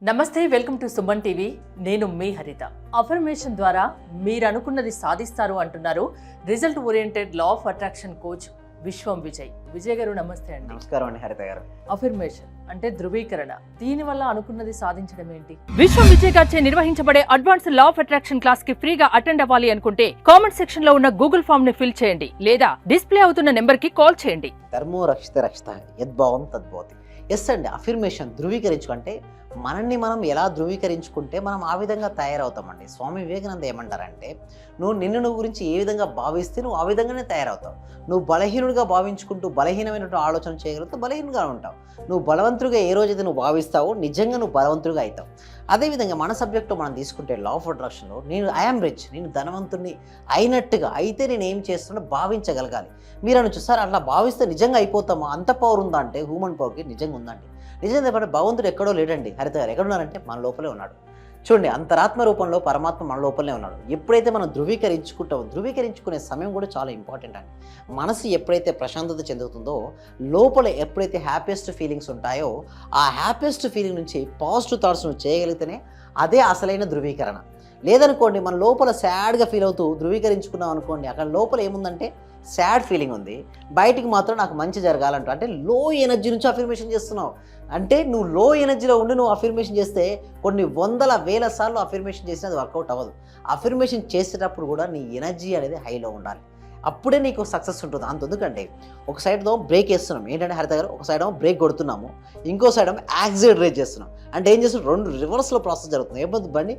నమస్తే, welcome to Suman TV. నేను మీ హరిత. అఫర్మేషన్ ద్వారా మీరు అనుకున్నది సాధిస్తారు అంటున్నారు result oriented law of attraction coach విశ్వం విజయ్. విజయ్ గారు నమస్తే అండి. నమస్కారం అండి హరిత గారు. అఫర్మేషన్ అంటే ధృవీకరణ. దీని వల్ల అనుకున్నది సాధించడం ఏంటి? విశ్వం విజయ్ గారిచే నిర్వహించబడే advance law of attraction class కి ఫ్రీగా అటెండ్ అవ్వాలి అనుకుంటే కామెంట్ సెక్షన్ లో ఉన్న గూగుల్ ఫామ్ ని ఫిల్ చేయండి లేదా డిస్ప్లే అవుతున్న నెంబర్ కి కాల్ చేయండి. ధర్మో రక్షిత రక్షిత యద్భావం తద్భవతి. ఎస్ అండి, అఫర్మేషన్ ధృవీకరించుకుంటే మనల్ని మనం ఎలా ధృవీకరించుకుంటే మనం ఆ విధంగా తయారవుతామండి. స్వామి వివేకానంద ఏమంటారంటే, నిన్ను గురించి ఏ విధంగా భావిస్తే నువ్వు ఆ విధంగానే తయారవుతావు. నువ్వు బలహీనుడిగా భావించుకుంటూ బలహీనమైనటువంటి ఆలోచన చేయగలుగుతావు, బలహీనంగా ఉంటావు. నువ్వు బలవంతుడిగా ఏ రోజైతే నువ్వు భావిస్తావో నిజంగా నువ్వు బలవంతుడిగా అవుతావు. అదేవిధంగా మన సబ్జెక్టు మనం తీసుకుంటే లా ఆఫ్ అట్రాక్షన్లో నేను ఐఆమ్ రిచ్, నేను ధనవంతుడిని అయినట్టుగా అయితే నేను ఏం చేస్తున్నా భావించగలగాలి. మీరు అనొచ్చు, సార్ అట్లా భావిస్తే నిజంగా అయిపోతామా? అంత పవర్ ఉందా అంటే హ్యూమన్ పవర్కి నిజంగా ఉందండి. నిజంగా చెప్పండి, భగవంతుడు ఎక్కడో లేడండి. హరిత గారు ఎక్కడున్నారంటే మన లోపలే ఉన్నాడు. చూడండి, అంతరాత్మ రూపంలో పరమాత్మ మన లోపలనే ఉన్నాడు. ఎప్పుడైతే మనం ధృవీకరించుకునే సమయం కూడా చాలా ఇంపార్టెంట్ అండి. మనసు ఎప్పుడైతే ప్రశాంతత చెందుతుందో, లోపల ఎప్పుడైతే హ్యాపీయెస్ట్ ఫీలింగ్స్ ఉంటాయో, ఆ హ్యాపీయెస్ట్ ఫీలింగ్ నుంచి పాజిటివ్ థాట్స్ నువ్వు చేయగలిగితేనే అదే అసలైన ధృవీకరణ. లేదనుకోండి, మన లోపల సాడ్గా ఫీల్ అవుతూ ధృవీకరించుకున్నాం అనుకోండి, అక్కడ లోపల ఏముందంటే సాడ్ ఫీలింగ్ ఉంది, బయటికి మాత్రం నాకు మంచి జరగాలంట. అంటే లో ఎనర్జీ నుంచి అఫర్మేషన్ చేస్తున్నావు. అంటే నువ్వు లో ఎనర్జీలో ఉండి నువ్వు అఫర్మేషన్ చేస్తే కొన్ని వందల వేల సార్లు అఫర్మేషన్ చేసినా అది వర్కౌట్ అవ్వదు. అఫర్మేషన్ చేసేటప్పుడు కూడా నీ ఎనర్జీ అనేది హైలో ఉండాలి. అప్పుడే నీకు సక్సెస్ ఉంటుంది. అంతెందుకంటే ఒక సైడ్లో బ్రేక్ వేస్తున్నాం. ఏంటంటే హరిత గారు, ఒక సైడ్ ఏమో బ్రేక్ కొడుతున్నాము, ఇంకో సైడ్ ఏమో యాక్సిలరేట్ చేస్తున్నాం. అంటే ఏం చేస్తున్నాం, రెండు రివర్స్లో ప్రాసెస్ జరుగుతుంది. ఏమవుతుంది, బండి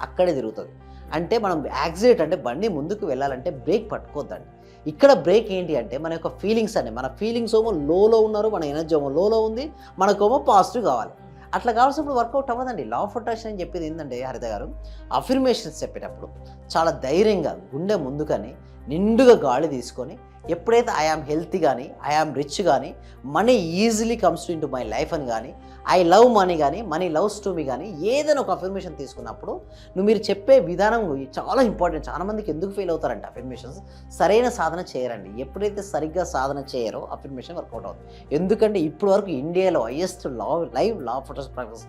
అక్కడే తిరుగుతుంది. అంటే మనం యాక్సిలేట్ అంటే బండి ముందుకు వెళ్ళాలంటే బ్రేక్ పట్టుకోవద్దండి. ఇక్కడ బ్రేక్ ఏంటి అంటే మన యొక్క ఫీలింగ్స్ అండి. మన ఫీలింగ్స్ ఏమో లోలో ఉన్నారు, మన ఎనర్జీ ఏమో లోలో ఉంది, మనకేమో పాజిటివ్ కావాలి. అట్లా కావాల్సినప్పుడు వర్కౌట్ అవ్వదండి. లా ఆఫ్ అట్రాక్షన్ అని చెప్పేది ఏంటంటే హరిత గారు, అఫర్మేషన్స్ చెప్పేటప్పుడు చాలా ధైర్యంగా గుండె ముందుకని నిండుగా గాలి తీసుకొని, ఎప్పుడైతే ఐఆమ్ హెల్తీ కానీ, ఐఆమ్ రిచ్ కానీ, money easily comes to into my life అని కానీ, ఐ లవ్ మనీ కానీ, మనీ లవ్స్ టు మీ కానీ, ఏదైనా ఒక అఫర్మేషన్ తీసుకున్నప్పుడు మీరు చెప్పే విధానం చాలా ఇంపార్టెంట్. చాలా మందికి ఎందుకు ఫెయిల్ అవుతారంటే అఫర్మేషన్స్ సరైన సాధన చేయరండి. ఎప్పుడైతే సరిగ్గా సాధన చేయరో అఫర్మేషన్ వర్కౌట్ అవుతుంది. ఎందుకంటే ఇప్పటి వరకు ఇండియాలో highest live law of attraction practice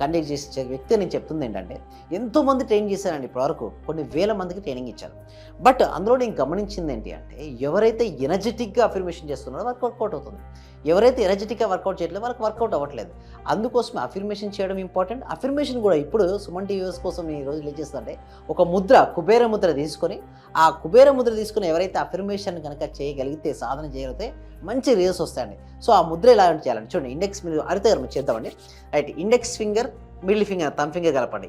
conduct చేసే వ్యక్తి నేను చెప్తుంది ఏంటంటే, ఎంతోమంది ట్రైనింగ్ చేశారండి. ఇప్పటివరకు కొన్ని వేల మందికి ట్రైనింగ్ ఇచ్చారు. బట్ అందులో నేను గమనించింది ఏంటి అంటే, ఎవరైతే ఎనర్జెటిక్గా అఫర్మేషన్ చేస్తున్నారో వాళ్ళకి వర్కౌట్ అవుతుంది. ఎవరైతే ఎనర్జెటిక్గా వర్కౌట్ చేయట్లేదు వాళ్ళకి వర్కౌట్ అవ్వట్లేదు. అందుకోసమే అఫర్మేషన్ చేయడం ఇంపార్టెంట్. అఫర్మేషన్ కూడా ఇప్పుడు సుమన్ టీవీస్ కోసం ఈ రోజు ఏం చేస్తుందంటే, ఒక ముద్ర, కుబేర ముద్ర తీసుకొని, ఆ కుబేర ముద్ర తీసుకొని ఎవరైతే అఫర్మేషన్ కనుక చేయగలిగితే, సాధన చేయగలిగితే మంచి రిజల్ట్స్ వస్తాయండి. సో ఆ ముద్ర ఎలా చేయాలండి, చూడండి, ఇండెక్స్ మీరు అరిత గారు చేద్దామండి. Right, index finger, middle finger, thumb finger కలపండి.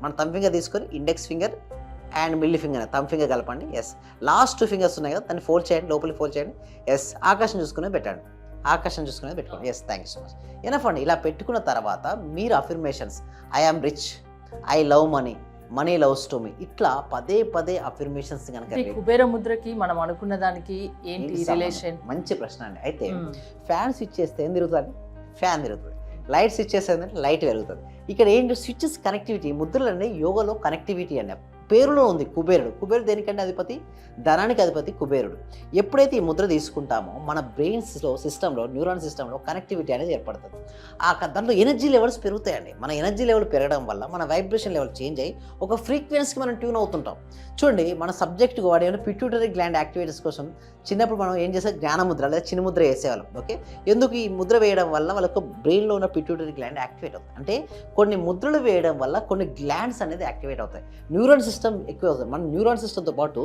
మన థమ్ ఫింగర్ తీసుకొని index finger and middle finger, thumb finger కలపండి. ఎస్, లాస్ట్ 2 ఫింగర్స్ ఉన్నాయి కదా, దాన్ని ఫోల్డ్ చేయండి, లోపలికి ఫోల్డ్ చేయండి. ఎస్, ఆకాశం చూసుకునే పెట్టండి, ఆకాశం చూసుకునేది పెట్టుకోండి. Yes, thank you so much. Enough అండి. ఇలా పెట్టుకున్న తర్వాత మీరు affirmations, I am rich, I love money, money loves to me, ఇట్లా పదే పదే అఫర్మేషన్స్ కనుక. కుబేర ముద్రకి మనం అనుకున్న దానికి ఏంటి రిలేషన్? మంచి ప్రశ్న అండి. అయితే ఫ్యాన్ స్విచ్ చేస్తే ఏం తిరుగుతుంది? ఫ్యాన్ తిరుగుతుంది. లైట్ స్విచ్ చేస్తే ఏంటంటే లైట్ వెలుగుతుంది. ఇక్కడ ఏంటి, స్విచ్చెస్ కనెక్టివిటీ. ముద్రలు అండి యోగాలో కనెక్టివిటీ అండి. పేరులో ఉంది కుబేరుడు. కుబేరుడు దేనికంటే అధిపతి, ధనానికి అధిపతి కుబేరుడు. ఎప్పుడైతే ఈ ముద్ర తీసుకుంటామో మన బ్రెయిన్స్లో సిస్టంలో, న్యూరాన్ సిస్టంలో కనెక్టివిటీ అనేది ఏర్పడుతుంది. దాంట్లో ఎనర్జీ లెవెల్స్ పెరుగుతాయండి. మన ఎనర్జీ లెవెల్ పెరగడం వల్ల మన వైబ్రేషన్ లెవెల్ చేంజ్ అయ్యి ఒక ఫ్రీక్వెన్సీకి మనం ట్యూన్ అవుతుంటాం. చూడండి, మన సబ్జెక్టుకు వాడే పిట్యూటరీ గ్లాండ్ యాక్టివిటీస్ కోసం చిన్నప్పుడు మనం ఏం చేసే, జ్ఞానముద్ర లేదా చిన్న ముద్ర వేసేవాళ్ళం. ఓకే, ఎందుకు ఈ ముద్ర వేయడం వల్ల వాళ్ళకు బ్రెయిన్లో ఉన్న పిట్యూటరీ గ్లాండ్ యాక్టివేట్ అవుతుంది. అంటే కొన్ని ముద్రలు వేయడం వల్ల కొన్ని గ్లాండ్స్ అనేది యాక్టివేట్ అవుతాయి. న్యూరాన్ సిస్టమ్ ఎక్కువ అవుతుంది. మన న్యూరాన్ సిస్టమ్తో పాటు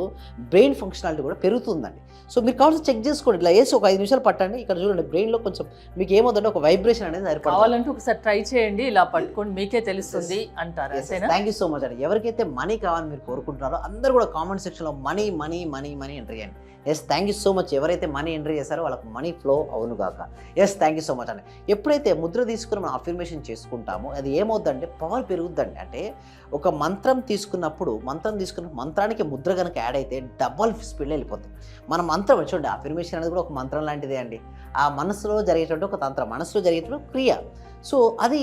బ్రెయిన్ ఫంక్షనాలిటీ కూడా పెరుగుతుందండి. సో మీరు కావాల్సి చెక్ చేసుకోండి. ఇట్లా వేసి ఒక 5 నిమిషాలు పట్టండి. ఇక్కడ చూడండి, బ్రెయిన్లో కొంచెం మీకు ఏమవుతుందంటే ఒక వైబ్రేషన్ అనేది సరిపడాలి. కావాలంటే ఒకసారి ట్రై చేయండి, ఇలా పట్టుకోండి, మీకే తెలుస్తుంది అంటారు. థ్యాంక్ యూ సో మచ్ అండి. ఎవరికైతే మనీ కావాలని మీరు కోరుకుంటున్నారో అందరూ కూడా కామెంట్ సెక్షన్లో money money money money enter చేయండి. Yes, thank you so much. ఎవరైతే మనీ ఎంటర్ చేశారో వాళ్ళకు మనీ ఫ్లో అవును గాక. Yes, thank you so much అండి. ఎప్పుడైతే ముద్ర తీసుకుని మనం అఫర్మేషన్ చేసుకుంటామో అది ఏమవుతుందంటే పవర్ పెరుగుద్దండి. అంటే ఒక మంత్రం తీసుకున్నప్పుడు మంత్రానికి ముద్ర కనుక యాడ్ అయితే డబల్ స్పీడ్లో వెళ్ళిపోతుంది. మన మంత్రం చూడండి, అఫర్మేషన్ అనేది కూడా ఒక మంత్రం లాంటిదే అండి. ఆ మనసులో జరిగేటువంటి ఒక తంత్రం, మనసులో జరిగేటువంటి క్రియ. సో అది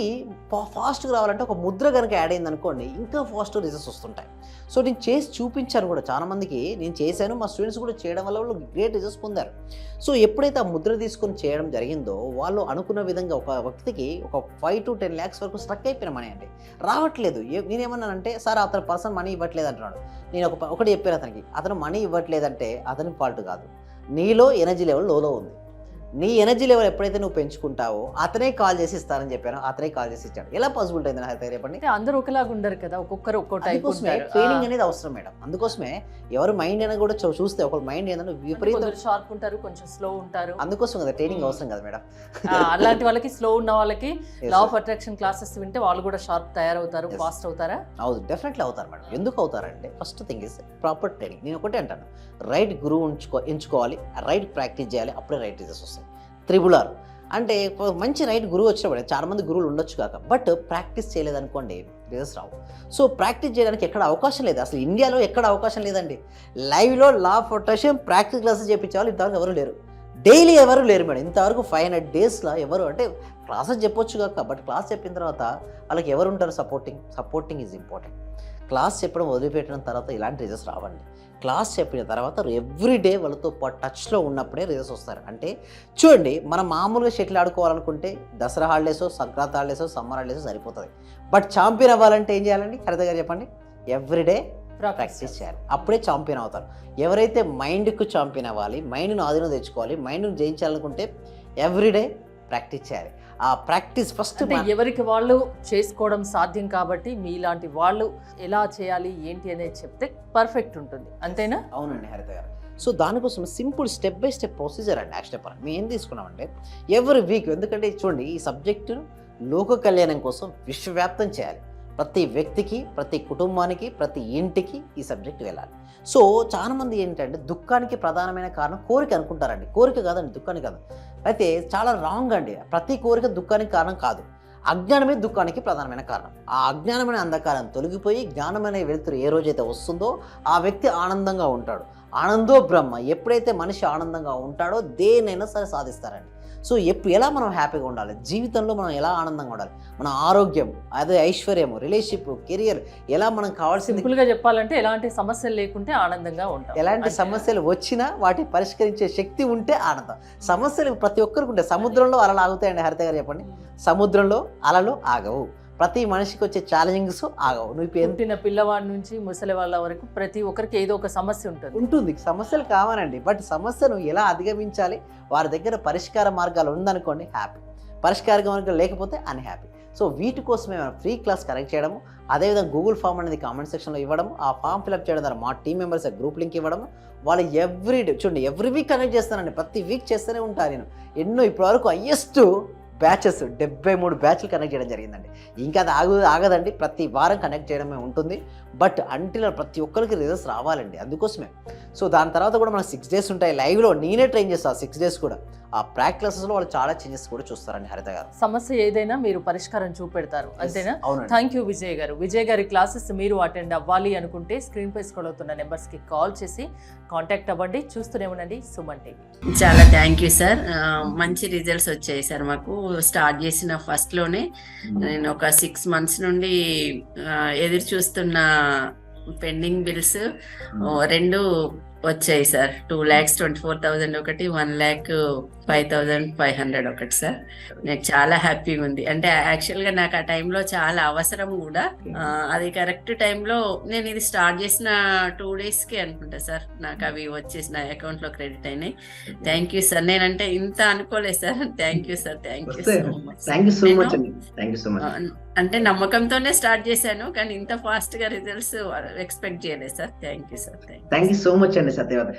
ఫాస్ట్గా రావాలంటే ఒక ముద్ర కనుక యాడ్ అయింది అనుకోండి, ఇంకా ఫాస్ట్ రిజల్ట్స్ వస్తుంటాయి. సో నేను చేసి చూపించాను కూడా చాలామందికి, నేను చేశాను, మా స్టూడెంట్స్ కూడా చేయడం వల్ల వాళ్ళు గ్రేట్ రిజల్ట్స్ పొందారు. సో ఎప్పుడైతే ఆ ముద్ర తీసుకొని చేయడం జరిగిందో, వాళ్ళు అనుకున్న విధంగా ఒక వ్యక్తికి ఒక 5 to 10 lakhs వరకు స్ట్రక్ అయిపోయిన మనీ అండి, రావట్లేదు. నేనేమన్నానంటే, సార్ అతను పర్సన్ మనీ ఇవ్వట్లేదు అంటున్నాడు. నేను ఒకటి చెప్పాను అతనికి, అతను మనీ ఇవ్వట్లేదంటే అతని ఫాల్ట్ కాదు, నీలో ఎనర్జీ లెవెల్ లోలో ఉంది. నీ ఎనర్జీ లెవెల్ ఎప్పుడైతే నువ్వు పెంచుకుంటావో అతనే కాల్ చేసి ఇస్తానని చెప్పాను, అతనే కాల్ చేసి ఇచ్చాడు. ఎలా పాసిబుల్ అయింది నాకు చెప్పండి? అందరూ ఒకలాగా ఉండరు కదా, ఒక్కొక్కరు ఒక్కో టైప్ ఉంటారు. ట్రైనింగ్ అనేది అవసరం మేడం. అందుకోసమే ఎవరు మైండ్ అయినా కూడా చూస్తే ఒకరు మైండ్ ఏంటంటే విపరీతం షార్ప్ ఉంటారు, కొంచెం స్లో ఉంటారు. అందుకోసం కదా ట్రైనింగ్ అవసరం కదా మేడం. అలాంటి వాళ్ళకి, స్లో ఉన్న వాళ్ళకి లా ఆఫ్ అట్రాక్షన్ క్లాసెస్ వింటే వాళ్ళు కూడా షార్ప్ తయారవుతారు, ఫాస్ట్ అవుతారా? అవును, డెఫినెట్లీ అవుతారు మేడం. ఎందుకు అవుతారంటే, first thing is proper training. నేను ఒకటే అంటాను, రైట్ గురువు ఎంచుకోవాలి, రైట్ ప్రాక్టీస్ చేయాలి, అప్పుడే రైట్ రిజల్ట్స్ వస్తాయి. 3R అంటే మంచి రైట్ గురువు వచ్చినప్పుడు, చాలా మంది గురువులు ఉండొచ్చు కాక, బట్ ప్రాక్టీస్ చేయలేదనుకోండి రిజల్ట్స్ రావు. సో ప్రాక్టీస్ చేయడానికి ఎక్కడ అవకాశం లేదు, అసలు ఇండియాలో ఎక్కడ అవకాశం లేదండి. లైవ్లో law of attraction practice classes చేయించేవాళ్ళు ఇంతవరకు ఎవరు లేరు, డైలీ ఎవరు లేరు మేడం. ఇంతవరకు 500 daysలో ఎవరు, అంటే క్లాసెస్ చెప్పొచ్చు కాక, బట్ క్లాస్ చెప్పిన తర్వాత వాళ్ళకి ఎవరు ఉంటారు? Supporting is important. క్లాస్ చెప్పడం వదిలిపెట్టిన తర్వాత ఇలాంటి రిజల్ట్స్ రావండి. క్లాస్ చెప్పిన తర్వాత ఎవ్రీడే వాళ్ళతో టచ్లో ఉన్నప్పుడే రిజల్ట్స్ వస్తారు. అంటే చూడండి, మనం మామూలుగా షటిల్ ఆడుకోవాలనుకుంటే Dasara holidays, Sankranti holidays, summer holidays సరిపోతుంది. బట్ ఛాంపియన్ అవ్వాలంటే ఏం చేయాలండి? హరిత గారు చెప్పండి. ఎవ్రీడే ప్రాక్టీస్ చేయాలి, అప్పుడే ఛాంపియన్ అవుతారు. ఎవరైతే మైండ్కు ఛాంపియన్ అవ్వాలి, మైండ్ను ఆధీనం తెచ్చుకోవాలి, మైండ్ను జయించాలనుకుంటే ఎవ్రీడే ప్రాక్టీస్ చేయాలి. ఆ ప్రాక్టీస్ ఫస్ట్ ఎవరికి వాళ్ళు చేసుకోవడం సాధ్యం కాబట్టి మీలాంటి వాళ్ళు ఎలా చేయాలి ఏంటి అనేది చెప్తే పర్ఫెక్ట్ ఉంటుంది, అంతేనా? అవునండి హరిత గారు. సో దానికోసం simple step by step procedure అండి. యాక్షన్ పరంగా మేము ఏం తీసుకున్నామంటే, ఎవ్రీ వీక్, ఎందుకంటే చూడండి ఈ సబ్జెక్టు లోక కళ్యాణం కోసం విశ్వవ్యాప్తం చేయాలి. ప్రతి వ్యక్తికి, ప్రతి కుటుంబానికి, ప్రతి ఇంటికి ఈ సబ్జెక్ట్ వెళ్ళాలి. సో చాలామంది ఏంటంటే దుఃఖానికి ప్రధానమైన కారణం కోరిక అనుకుంటారండి. కోరిక కాదండి, దుఃఖానికి కాదు. అయితే చాలా రాంగ్ అండి. ప్రతి కోరిక దుఃఖానికి కారణం కాదు, అజ్ఞానమే దుఃఖానికి ప్రధానమైన కారణం. ఆ అజ్ఞానమైన అంధకారం తొలగిపోయి జ్ఞానమైన వెలుతురు ఏ రోజైతే వస్తుందో ఆ వ్యక్తి ఆనందంగా ఉంటాడు. ఆనందో బ్రహ్మ. ఎప్పుడైతే మనిషి ఆనందంగా ఉంటాడో దేనైనా సరే సాధిస్తారండి. సో ఎలా మనం హ్యాపీగా ఉండాలి, జీవితంలో మనం ఎలా ఆనందంగా ఉండాలి, మన ఆరోగ్యం, అదే ఐశ్వర్యం, రిలేషన్షిప్, కెరియర్, ఎలా మనం కావాల్సింది. సింపుల్గా చెప్పాలంటే ఎలాంటి సమస్యలు లేకుంటే ఆనందంగా ఉంటాం. ఎలాంటి సమస్యలు వచ్చినా వాటిని పరిష్కరించే శక్తి ఉంటే ఆనందం. సమస్యలు ప్రతి ఒక్కరికి ఉంటాయి. సముద్రంలో అలలు ఆగుతాయండి హరిత గారు చెప్పండి. సముద్రంలో అలలు ఆగవు. ప్రతి మనిషికి వచ్చే ఛాలెంజింగ్స్ ఆగవు. నువ్వు పుట్టిన పిల్లవాడి నుంచి ముసలి వాళ్ళ వరకు ప్రతి ఒక్కరికి ఏదో ఒక సమస్య ఉంటుంది. సమస్యలు కావాలండి, బట్ సమస్యను ఎలా అధిగమించాలి, వారి దగ్గర పరిష్కార మార్గాలు ఉందనుకోండి హ్యాపీ, పరిష్కార మార్గాలు లేకపోతే అన్హ్యాపీ. సో వీటి కోసమే మనం ఫ్రీ క్లాస్ కనెక్ట్ చేయడము, అదేవిధంగా గూగుల్ ఫామ్ అనేది కామెంట్ సెక్షన్లో ఇవ్వడం, ఆ ఫామ్ ఫిల్అప్ చేయడం ద్వారా మా టీం మెంబర్స్ గ్రూప్ లింక్ ఇవ్వడం, వాళ్ళు ఎవ్రీడే చూడండి ఎవ్రీ వీక్ కనెక్ట్ చేస్తానండి, ప్రతి వీక్ చేస్తూనే ఉంటాను నేను. ఎన్నో ఇప్పటివరకు హైయెస్ట్ బ్యాచెస్ 73 బ్యాచ్లు కనెక్ట్ చేయడం జరిగిందండి. ఇంకా అది ఆగదండి, ప్రతి వారం కనెక్ట్ చేయడమే ఉంటుంది. బట్ అంటిల్ ప్రతి ఒక్కరికి రిజల్ట్స్ రావాలండి, అందుకోసమే. సో దాని తర్వాత కూడా మనకు 6 days ఉంటాయి లైవ్లో, నేనే ట్రైన్ చేస్తాను 6 days కూడా. ఆ ప్రాక్టీస్ క్లాసెస్లో వాళ్ళు చాలా చేంజెస్ కూడా చూస్తారండి హరిత గారు. సమస్య ఏదైనా మీరు పరిష్కారం చూపెడతారు, అంతేనా? అవునండి. థ్యాంక్ యూ విజయ్ గారు. విజయ్ గారి క్లాసెస్ మీరు అటెండ్ అవ్వాలి అనుకుంటే స్క్రీన్ పై స్క్రోల్ అవుతున్న నెంబర్స్కి కాల్ చేసి కాంటాక్ట్ అవ్వండి. చూస్తూనే ఉండండి సుమన్ టీవీ. చాలా థ్యాంక్ యూ సార్. మంచి రిజల్ట్స్ వచ్చాయి సార్ మాకు. స్టార్ట్ చేసిన ఫస్ట్లోనే నేను ఒక 6 months నుండి ఎదురు చూస్తున్న పెండింగ్ బిల్స్ 2 వచ్చాయి సార్. 2,24,000 ఒకటి, 1,05,500 ఒకటి సార్. నాకు చాలా హ్యాపీగా ఉంది. అంటే యాక్చువల్గా నాకు ఆ టైంలో చాలా అవసరం కూడా. అది కరెక్ట్ టైంలో నేను ఇది స్టార్ట్ చేసిన 2 daysకి అనుకుంటా సార్ నాకు అవి వచ్చేసి నా అకౌంట్లో క్రెడిట్ అయినాయి. Thank you sir. నేనంటే ఇంత అనుకోలేదు sir. Thank you sir. Thank you so much. అంటే నమ్మకంతోనే స్టార్ట్ చేశాను, కానీ ఇంత ఫాస్ట్ గా రిజల్ట్స్ ఎక్స్పెక్ట్ చేయలేదు sir. Thank you sir. Thank you so much అండి సత్యవతి.